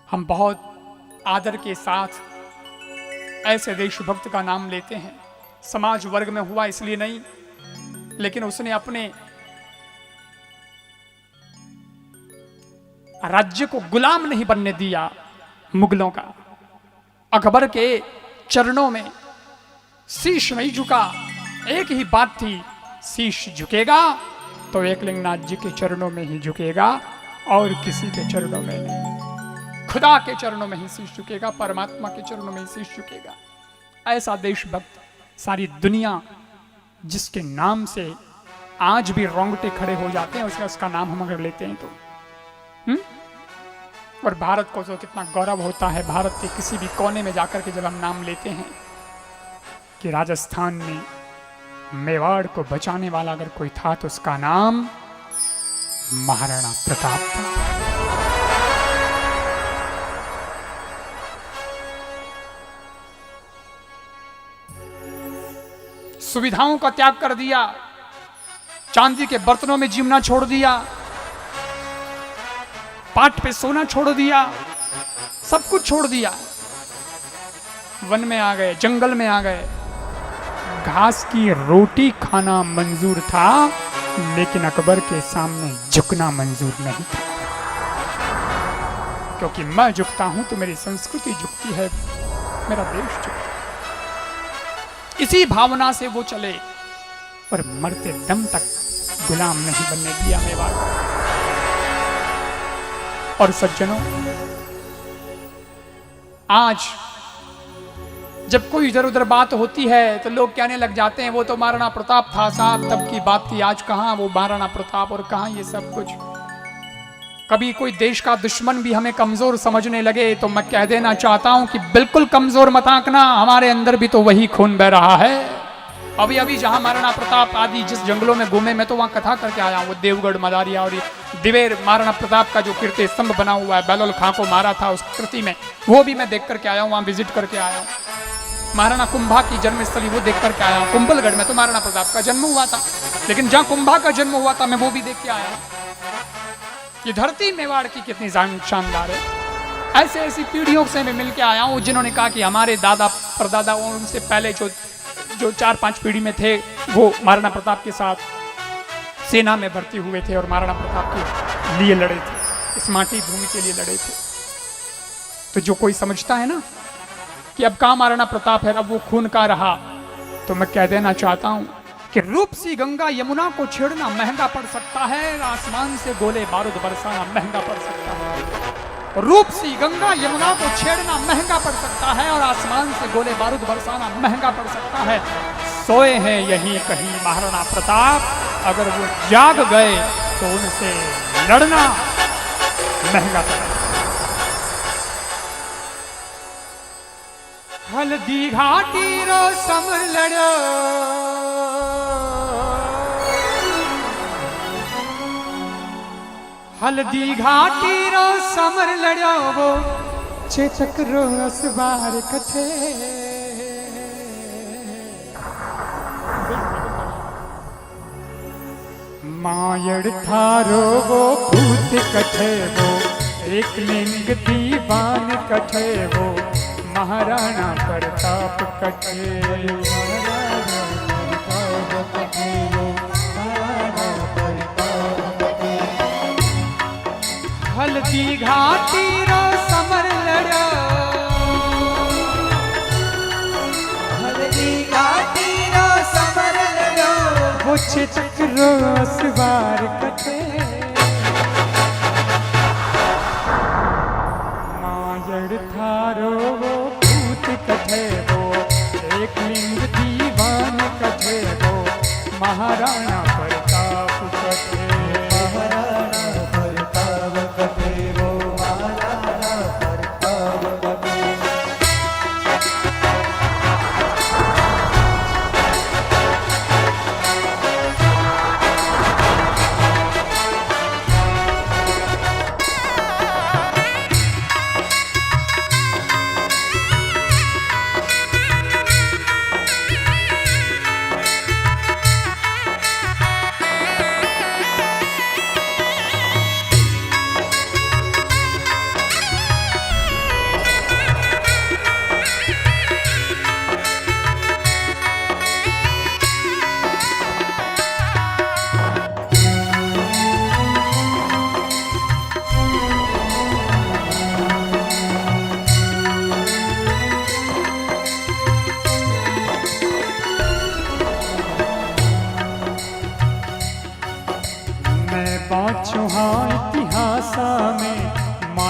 हम बहुत आदर के साथ ऐसे देशभक्त का नाम लेते हैं। समाज वर्ग में हुआ इसलिए नहीं, लेकिन उसने अपने राज्य को गुलाम नहीं बनने दिया मुगलों का। अकबर के चरणों में शीश नहीं झुका। एक ही बात थी, शीश झुकेगा तो एकलिंगनाथ जी के चरणों में ही झुकेगा और किसी के चरणों में नहीं। खुदा के चरणों में ही शीश झुकेगा, परमात्मा के चरणों में ही शीश झुकेगा। ऐसा देशभक्त सारी दुनिया जिसके नाम से आज भी रोंगटे खड़े हो जाते हैं, उसका नाम हम अगर लेते हैं तो और भारत को तो कितना गौरव होता है, भारत के किसी भी कोने में जाकर के जब हम नाम लेते हैं कि राजस्थान में मेवाड़ को बचाने वाला अगर कोई था तो उसका नाम महाराणा प्रताप था। सुविधाओं का त्याग कर दिया, चांदी के बर्तनों में जीवना छोड़ दिया, पाट पे सोना छोड़ दिया, सब कुछ छोड़ दिया। वन में आ गए, जंगल में आ गए। घास की रोटी खाना मंजूर था, लेकिन अकबर के सामने झुकना मंजूर नहीं था। क्योंकि मैं झुकता हूं तो मेरी संस्कृति झुकती है, मेरा देश झुकता है। इसी भावना से वो चले और मरते दम तक गुलाम नहीं बनने दिया मेवाड़। और सज्जनों, आज जब कोई इधर उधर बात होती है तो लोग कहने लग जाते हैं वो तो महाराणा प्रताप था साहब, तब की बात थी, आज कहां वो महाराणा प्रताप और कहां ये सब कुछ। कभी कोई देश का दुश्मन भी हमें कमजोर समझने लगे तो मैं कह देना चाहता हूं कि बिल्कुल कमजोर मत आंकना, हमारे अंदर भी तो वही खून बह रहा है। अभी अभी जहां महाराणा प्रताप आदि जिस जंगलों में घूमे, मैं तो वहां कथा करके आया हूं। वो देवगढ़, मदारिया और दिवेर महाराणा प्रताप का जो कीर्ति स्तंभ बना हुआ है, बैलोल खां को मारा था उस कृति में, वो भी मैं देख करके आया हूं, वहां विजिट करके आया हूं। महाराणा कुंभा की जन्मस्थली वो देख करके आया हूं। कुंभलगढ़ में तो महाराणा प्रताप का जन्म हुआ था, लेकिन जहां कुंभा का जन्म हुआ था मैं वो भी देख के आया हूं। ये धरती मेवाड़ की कितनी शानदार है। ऐसे ऐसी पीढ़ियों से मैं मिल के आया हूं जिन्होंने कहा कि हमारे दादा परदादा और उनसे पहले जो 4-5 पीढ़ी में थे वो महाराणा प्रताप के साथ सेना में भर्ती हुए थे और महाराणा प्रताप के लिए लड़े थे, इस माटी भूमि के लिए लड़े थे। तो जो कोई समझता है ना कि अब कहां महाराणा प्रताप है, अब वो खून का रहा, तो मैं कह देना चाहता हूं कि रूप सी गंगा यमुना को छेड़ना महंगा पड़ सकता है, आसमान से गोले बारूद बरसाना महंगा पड़ सकता है। रूप सी गंगा यमुना को छेड़ना महंगा पड़ सकता है और आसमान से गोले बारूद बरसाना महंगा पड़ सकता है। सोए हैं यहीं कहीं महाराणा प्रताप, अगर वो जाग गए तो उनसे लड़ना महंगा पड़ेगा। हल्दी घाटी रो समर लड़ो, हल्दी घाटी रो समर लड़ो, वो चेचक रो असबार कथे। मायड़ थारो वो भूत कथे, वो एक लिंग दीवान कथे, वो महाराणा प्रताप कथे। हल्दी घाटी रो समर लड़ो, हल्दी घाटी रो समर लड़ो, वो चेचक रो असबार कथे। मायड़ थारो वो भूत कथे, वो एक लिंग दीवान कथे, वो महाराणा प्रताप कथे। महाराणा प्रताप कथे, वो महाराणा प्रताप कथे।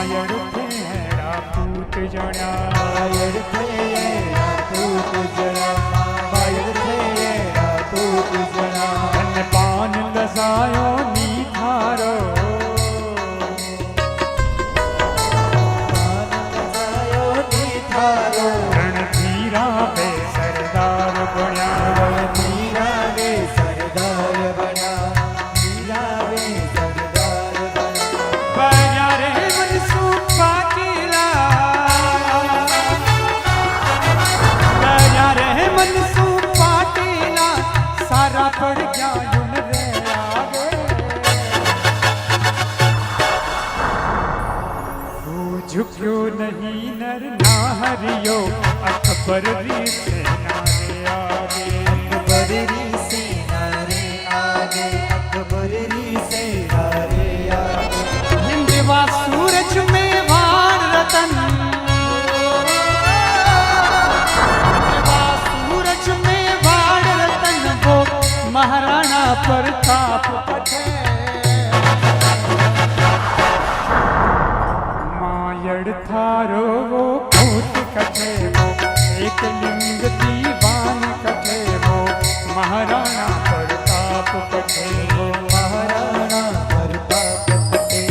मायर थेड़ा पूत जण्या मायर थेड़ा पूत जण्या मायर थेड़ा पूत जण्या धन पान लजायो नी थारो रणधीरा पे सरदार बण्या रणधीरा वे सरदार बण्या रणधीरा वे सरदार बण्या बण्या रे मनसू पाटीला बण्या रे मनसू पाटीला सारा पड़ गया युन रे आगे तू झुक्यो नहीं नर नाहरियो अकबर री सेना रे आगे अकबर री सेना रे आगे अकबर री सेना रे आगे हिंदवा सूरज में वार रतन हिंदवा सूरज में वार रतन वो महाराणा प्रताप कथे मायड़ थारो वो भूत कथे वो एक लिंग दीवान कथे वो महाराणा प्रताप कथे वो महाराणा प्रताप कथे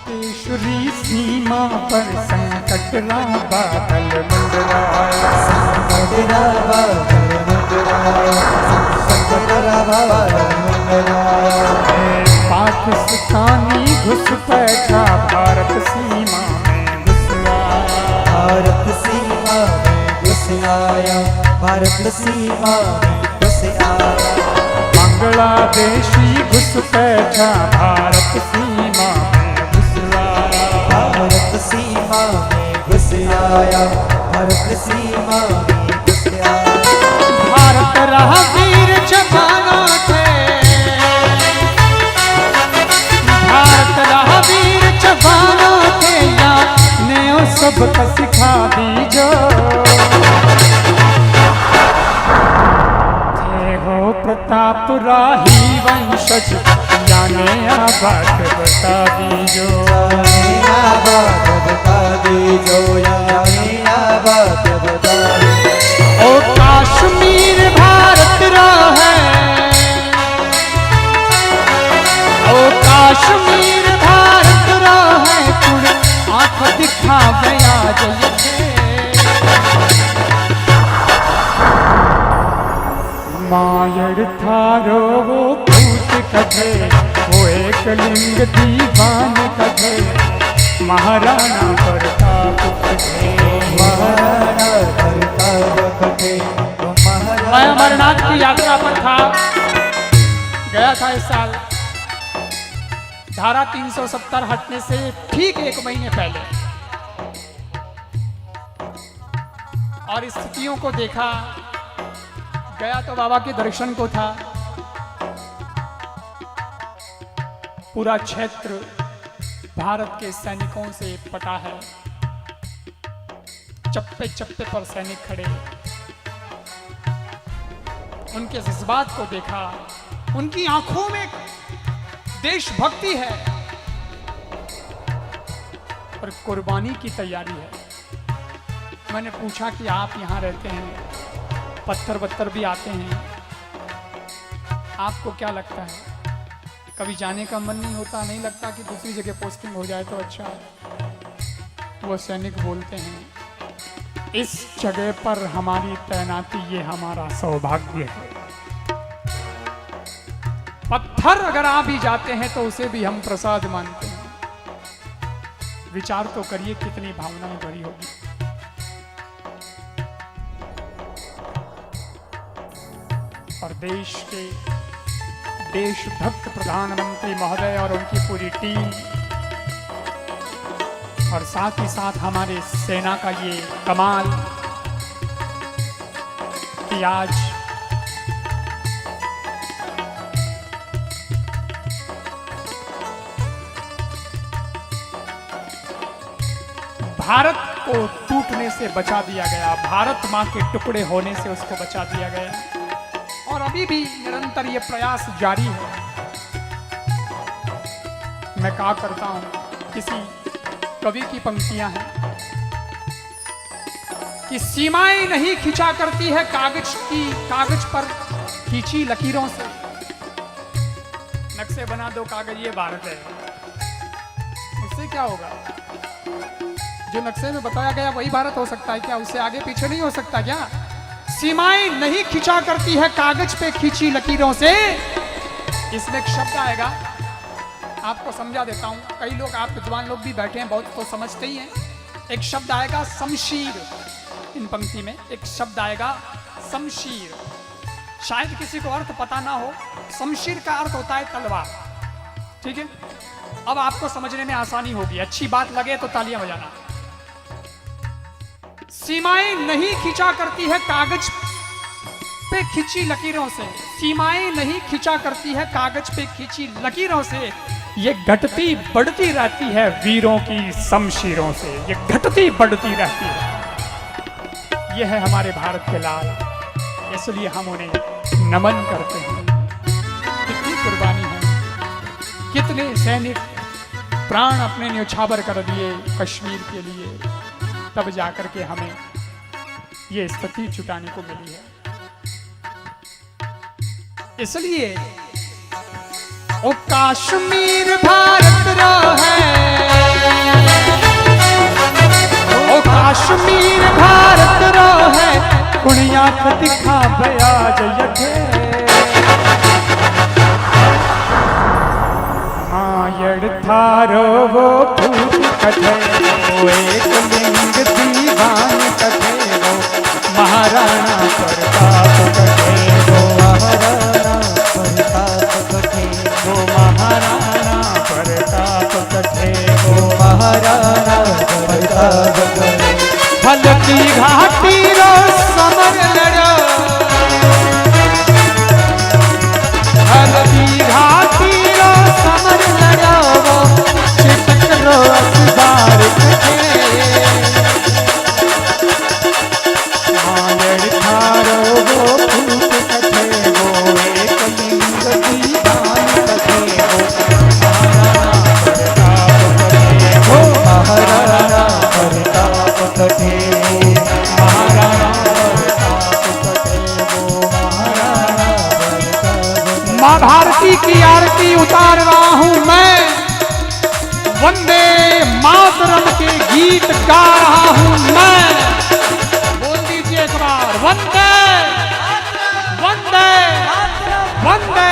तेश्वरी सीमा पर संकटरा बादल मंडराया संकटरा बादल मंडराया संकटरा बादल मंडराया पाकिस्तानी घुसपैठा भारत सीमा में घुस आया भारत सीमा में घुस आया भारत सीमा में घुस आया बांग्लादेशी घुसपैठा भारत सीमा में घुस आया भारत सीमा में घुस आया भारत सीमा में घुस आया भारत रहा वीर जवानों थे भारत रहा वीर जवानों थे या नेओ सबक सिखा दीजो थे हो प्रताप राही वंशज याने बात बता दीजो बात बता दीजो या बात बता दीजो ओ कश्मीर भारत रा है ओ कश्मीर भारत रा है कुण आँख दिखा गया जय मायर थारो वो भूत कथे वो एक लिंग दीवान कथे महाराणा प्रताप कथे महाराणा प्रताप कथे मैं अमरनाथ की यात्रा पर था गया था इस साल धारा 370 हटने से ठीक 1 महीने पहले और स्थितियों को देखा गया तो बाबा के दर्शन को था पूरा क्षेत्र भारत के सैनिकों से पटा है चप्पे चप्पे पर सैनिक खड़े उनके जज्बात को देखा उनकी आंखों में देशभक्ति है और कुर्बानी की तैयारी है। मैंने पूछा कि आप यहाँ रहते हैं पत्थर वत्थर भी आते हैं आपको क्या लगता है कभी जाने का मन नहीं होता नहीं लगता कि दूसरी जगह पोस्टिंग हो जाए तो अच्छा है। वो सैनिक बोलते हैं इस जगह पर हमारी तैनाती ये हमारा सौभाग्य है पत्थर अगर आ भी जाते हैं तो उसे भी हम प्रसाद मानते हैं विचार तो करिए कितनी भावनाएं भरी होगी और देश के देशभक्त प्रधानमंत्री महोदय और उनकी पूरी टीम और साथ ही साथ हमारे सेना का ये कमाल कि आज भारत को टूटने से बचा दिया गया, भारत मां के टुकड़े होने से उसको बचा दिया गया और अभी भी निरंतर ये प्रयास जारी है। मैं कहा करता हूं, किसी कवि की पंक्तियां हैं कि सीमाएं नहीं खिंचा करती है कागज पर खींची लकीरों से। नक्शे बना दो कागज, ये भारत है। इससे क्या होगा? जो नक्शे में बताया गया वही भारत हो सकता है क्या? उससे आगे पीछे नहीं हो सकता क्या? सीमाएं नहीं खिंचा करती है कागज पे खींची लकीरों से। इसमें एक शब्द आएगा, आपको समझा देता हूं। कई लोग, आप विद्वान लोग भी बैठे हैं, बहुत तो समझते ही हैं। एक शब्द आएगा शमशीर, इन पंक्ति में एक शब्द आएगा शमशीर। शायद किसी को अर्थ पता ना हो। शमशीर का अर्थ होता है तलवार, ठीक है? अब आपको समझने में आसानी होगी, अच्छी बात लगे तो तालियां बजाना। सीमाएं नहीं खिंचा करती है कागज पे खींची लकीरों से, सीमाएं नहीं खिंचा करती है कागज पे खींची लकीरों से, ये घटती बढ़ती रहती है वीरों की शमशीरों से, ये घटती बढ़ती रहती है। ये है हमारे भारत के लाल, इसलिए हम उन्हें नमन करते हैं। कितनी कुर्बानी है, कितने सैनिक प्राण अपने न्यौछावर कर दिए कश्मीर के लिए, तब जाकर के हमें ये स्थिति जुटाने को मिली है। इसलिए ओ कश्मीर भारत रो है, ओ कश्मीर भारत रो है, कुणिया दिखा बयाज यखे मायड़ थारो वो फूट कठे, वो एक लिंग दीवान कठे, वो महाराणा प्रताप कठे, वो महाराणा प्रताप कठे, वो महाराणा प्रताप कठे, वो महाराणा प्रताप कठे। फल की घाटी रो समर लड़ो, फल की घाटी रो समर लड़ो, वो चितक रो अखबार कठे, मायड़ थारो वो फूट कठे, वो एक लिंग दीवान कठे, वो महाराणा प्रताप कठे, वो महाराणा महाराणा प्रताप कठे, वो महाराणा प्रताप कठे। माँ भारती की आरती उतार रहा हूं मैं, वंदे मातरम के गीत गा रहा हूं मैं। बोल दीजिए एक बार, वंदे वंदे वंदे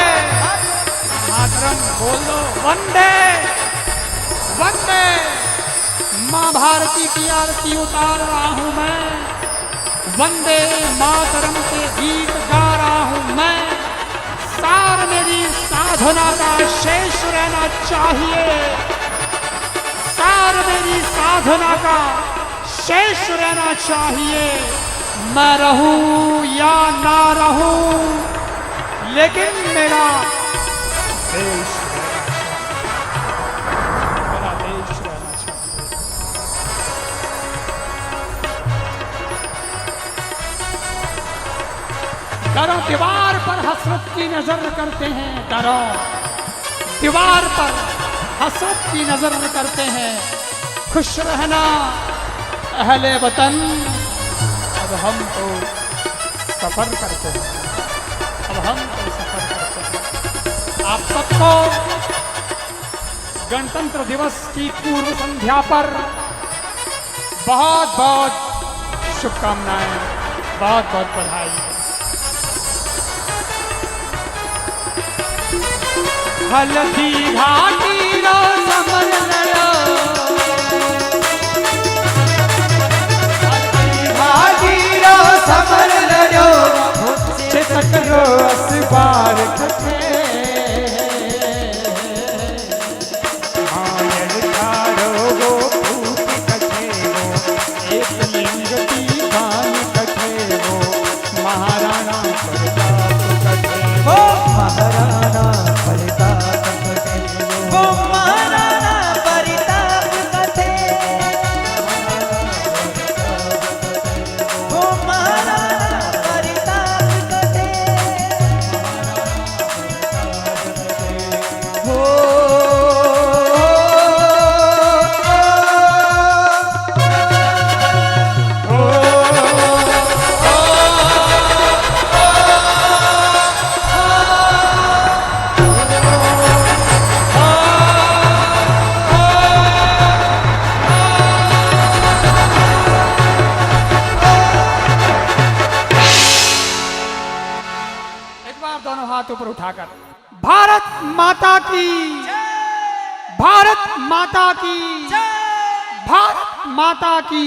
मातरम, बोल दो वंदे वंदे। माँ भारती की आरती उतार रहा हूं मैं, वंदे मातरम के गीत गा रहा हूं मैं। सार मेरी साधना का शेष रहना चाहिए, सार मेरी साधना का शेष रहना चाहिए। मैं रहूं या ना रहूं, लेकिन मेरा देश रहना चाहिए, मेरा देश रहना चाहिए। डरो दीवार पर हसरत की नजर करते हैं, डरो दीवार पर हसरत की नजर करते हैं। खुश रहना अहले वतन, अब हम तो सफर करते हैं, अब हम तो सफर करते हैं। आप सबको गणतंत्र दिवस की पूर्व संध्या पर बहुत बहुत शुभकामनाएं, बहुत बहुत बधाई। हल्दी घाटी रो समर लड़ो, घाटी रो समर लड़ो, चितक सकरो असबार कथे मायर थारो वो फूट कथे वो एक लिंग की खान कथे वो महाराणा प्रताप कथे वो महाराणा प्रताप कथे वो महाराणा प्रताप कथे वो महाराणा प्रताप कथे हो एक बार दोनों हाथ ऊपर उठाकर भारत माता की भारत माता की भारत माता की